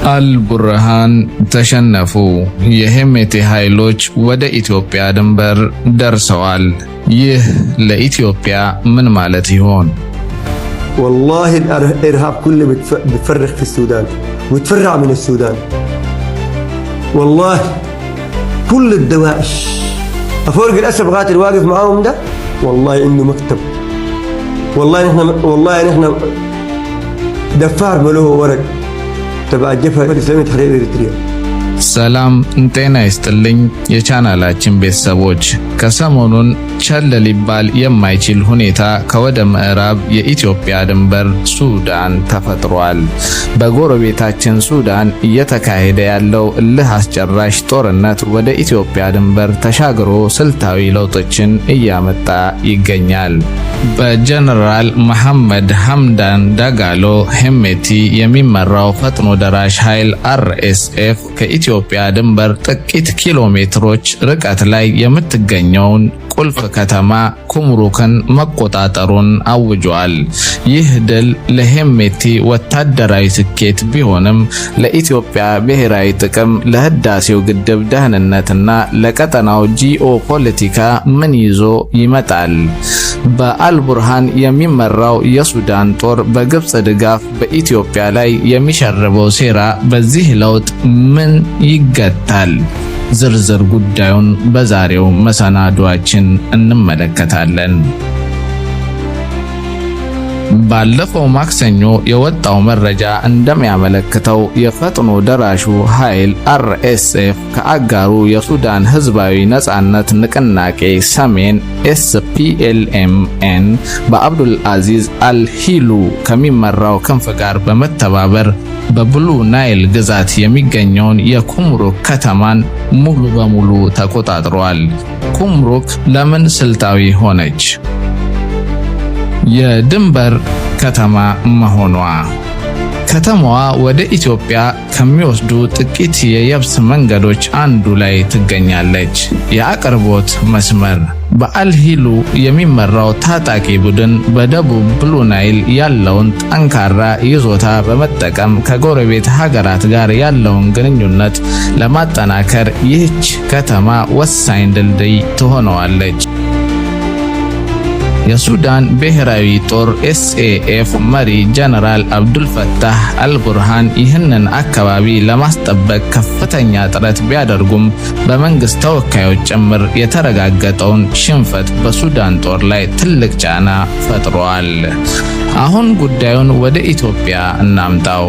አልቡርሃን ተሸነፉ። የሄሜቲ ኃይሎች ወደ ኢትዮጵያ ድንበር ደርሰዋል። ይህ ለኢትዮጵያ ምን ማለት ይሆን? والله الإرهاب كله بتفرغ في السودان وتفرع من السودان. والله كل الدواعش أفرق الأسد قاتل واقف معاهم ده والله إنه مكتب. والله نحن دفار ملوه ورق تبع الجبهة الإسلامية تحرير إريتريا. ሰላም ጤና ይስጥልኝ የቻናላችን ቤተሰቦች። ከሰሞኑን ቸል ሊባል የማይችል ሁኔታ ከወደ ምዕራብ የኢትዮጵያ ድንበር ሱዳን ተፈጥሯል። በጎረቤታችን ሱዳን እየተካሄደ ያለው እልህ አስጨራሽ ጦርነት ወደ ኢትዮጵያ ድንበር ተሻግሮ ስልታዊ ለውጦችን እያመጣ ይገኛል። በጀነራል መሐመድ ሐምዳን ዳጋሎ ሄሜቲ የሚመራው ፈጥኖ ደራሽ ኃይል RSF ከኢትዮጵያ ድንበር ጥቂት ኪሎ ሜትሮች ርቀት ላይ የምትገኘውን ቁልፍ ከተማ ኩምሩክን መቆጣጠሩን አውጇል። ይህ ድል ለሄሜቲ ወታደራዊ ስኬት ቢሆንም ለኢትዮጵያ ብሔራዊ ጥቅም፣ ለህዳሴው ግድብ ደህንነትና ለቀጠናው ጂኦፖለቲካ ምን ይዞ ይመጣል? በአልቡርሃን የሚመራው የሱዳን ጦር በግብጽ ድጋፍ በኢትዮጵያ ላይ የሚሸርበው ሴራ በዚህ ለውጥ ምን ይገታል? ዝርዝር ጉዳዩን በዛሬው መሰናዷችን እንመለከታለን። ባለፈው ማክሰኞ የወጣው መረጃ እንደሚያመለክተው የፈጥኖ ደራሹ ኃይል RSF ከአጋሩ የሱዳን ህዝባዊ ነጻነት ንቅናቄ ሰሜን SPLMN በአብዱል አዚዝ አልሂሉ ከሚመራው ክንፍ ጋር በመተባበር በብሉ ናይል ግዛት የሚገኘውን የኩምሩክ ከተማን ሙሉ በሙሉ ተቆጣጥሯል። ኩምሩክ ለምን ስልታዊ ሆነች? የድንበር ከተማ መሆኗ። ከተማዋ ወደ ኢትዮጵያ ከሚወስዱ ጥቂት የየብስ መንገዶች አንዱ ላይ ትገኛለች። የአቅርቦት መስመር በአልሂሉ የሚመራው ታጣቂ ቡድን በደቡብ ብሉ ናይል ያለውን ጠንካራ ይዞታ በመጠቀም ከጎረቤት ሀገራት ጋር ያለውን ግንኙነት ለማጠናከር ይህች ከተማ ወሳኝ ድልድይ ትሆነዋለች። የሱዳን ብሔራዊ ጦር SAF መሪ ጀነራል አብዱልፈታህ አልቡርሃን ይህንን አካባቢ ለማስጠበቅ ከፍተኛ ጥረት ቢያደርጉም በመንግስት ተወካዮች ጭምር የተረጋገጠውን ሽንፈት በሱዳን ጦር ላይ ትልቅ ጫና ፈጥሯል። አሁን ጉዳዩን ወደ ኢትዮጵያ እናምጣው።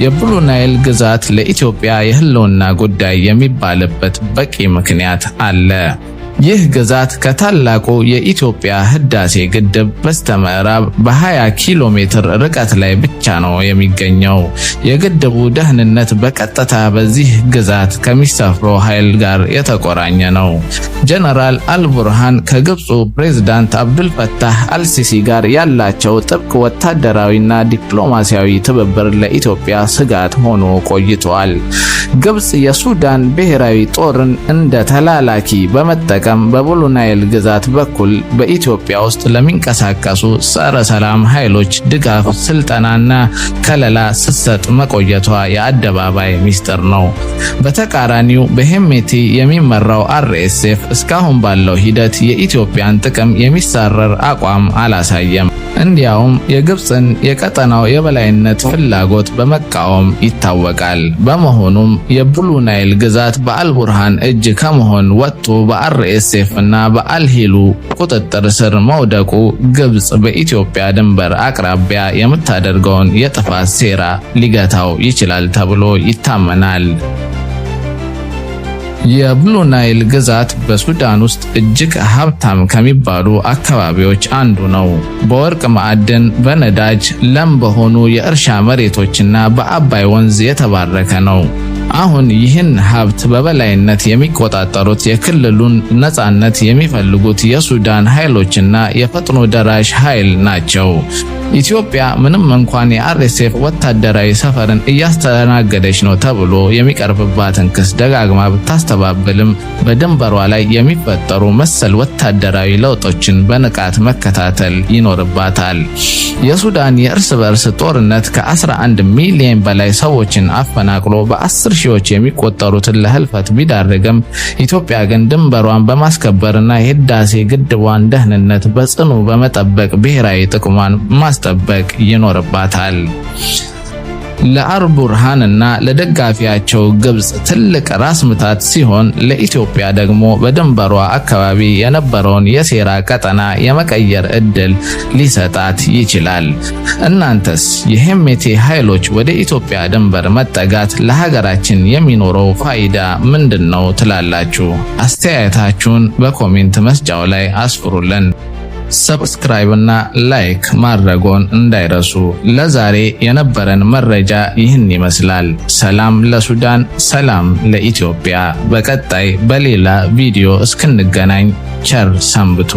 የብሉ ናይል ግዛት ለኢትዮጵያ የህልውና ጉዳይ የሚባልበት በቂ ምክንያት አለ። ይህ ግዛት ከታላቁ የኢትዮጵያ ህዳሴ ግድብ በስተምዕራብ በ20 ኪሎ ሜትር ርቀት ላይ ብቻ ነው የሚገኘው። የግድቡ ደህንነት በቀጥታ በዚህ ግዛት ከሚሰፍረው ኃይል ጋር የተቆራኘ ነው። ጀነራል አልቡርሃን ከግብፁ ፕሬዝዳንት አብዱልፈታህ አልሲሲ ጋር ያላቸው ጥብቅ ወታደራዊና ዲፕሎማሲያዊ ትብብር ለኢትዮጵያ ስጋት ሆኖ ቆይቷል። ግብፅ የሱዳን ብሔራዊ ጦርን እንደ ተላላኪ በመጠቀም በብሉ ናይል ግዛት በኩል በኢትዮጵያ ውስጥ ለሚንቀሳቀሱ ጸረ ሰላም ኃይሎች ድጋፍ፣ ስልጠናና ከለላ ስትሰጥ መቆየቷ የአደባባይ ሚስጥር ነው። በተቃራኒው በሄሜቲ የሚመራው RSF እስካሁን ባለው ሂደት የኢትዮጵያን ጥቅም የሚጻረር አቋም አላሳየም። እንዲያውም የግብፅን የቀጠናው የበላይነት ፍላጎት በመቃወም ይታወቃል። በመሆኑም የብሉ ናይል ግዛት በአልቡርሃን እጅ ከመሆን ወጥቶ በRSF እና በአልሂሉ ቁጥጥር ስር መውደቁ ግብፅ በኢትዮጵያ ድንበር አቅራቢያ የምታደርገውን የጥፋት ሴራ ሊገታው ይችላል ተብሎ ይታመናል። የብሉ ናይል ግዛት በሱዳን ውስጥ እጅግ ሀብታም ከሚባሉ አካባቢዎች አንዱ ነው። በወርቅ ማዕድን፣ በነዳጅ፣ ለም በሆኑ የእርሻ መሬቶችና በአባይ ወንዝ የተባረከ ነው። አሁን ይህን ሀብት በበላይነት የሚቆጣጠሩት የክልሉን ነጻነት የሚፈልጉት የሱዳን ኃይሎችና የፈጥኖ ደራሽ ኃይል ናቸው። ኢትዮጵያ ምንም እንኳን የአርኤስኤፍ ወታደራዊ ሰፈርን እያስተናገደች ነው ተብሎ የሚቀርብባትን ክስ ደጋግማ ብታስተባብልም በድንበሯ ላይ የሚፈጠሩ መሰል ወታደራዊ ለውጦችን በንቃት መከታተል ይኖርባታል። የሱዳን የእርስ በርስ ጦርነት ከ11 ሚሊዮን በላይ ሰዎችን አፈናቅሎ በ10 ሺዎች የሚቆጠሩትን ለህልፈት ቢዳርግም ኢትዮጵያ ግን ድንበሯን በማስከበርና የህዳሴ ግድቧን ደህንነት በጽኑ በመጠበቅ ብሔራዊ ጥቅሟን ማስጠበቅ ይኖርባታል። ለአልቡርሃንና ለደጋፊያቸው ግብጽ ትልቅ ራስ ምታት ሲሆን ለኢትዮጵያ ደግሞ በድንበሯ አካባቢ የነበረውን የሴራ ቀጠና የመቀየር እድል ሊሰጣት ይችላል። እናንተስ የሄሜቲ ኃይሎች ወደ ኢትዮጵያ ድንበር መጠጋት ለሀገራችን የሚኖረው ፋይዳ ምንድነው ትላላችሁ? አስተያየታችሁን በኮሜንት መስጫው ላይ አስፍሩልን። ሰብስክራይብ እና ላይክ ማድረጎን እንዳይረሱ። ለዛሬ የነበረን መረጃ ይህን ይመስላል። ሰላም ለሱዳን፣ ሰላም ለኢትዮጵያ። በቀጣይ በሌላ ቪዲዮ እስክንገናኝ ቸር ሰንብቱ።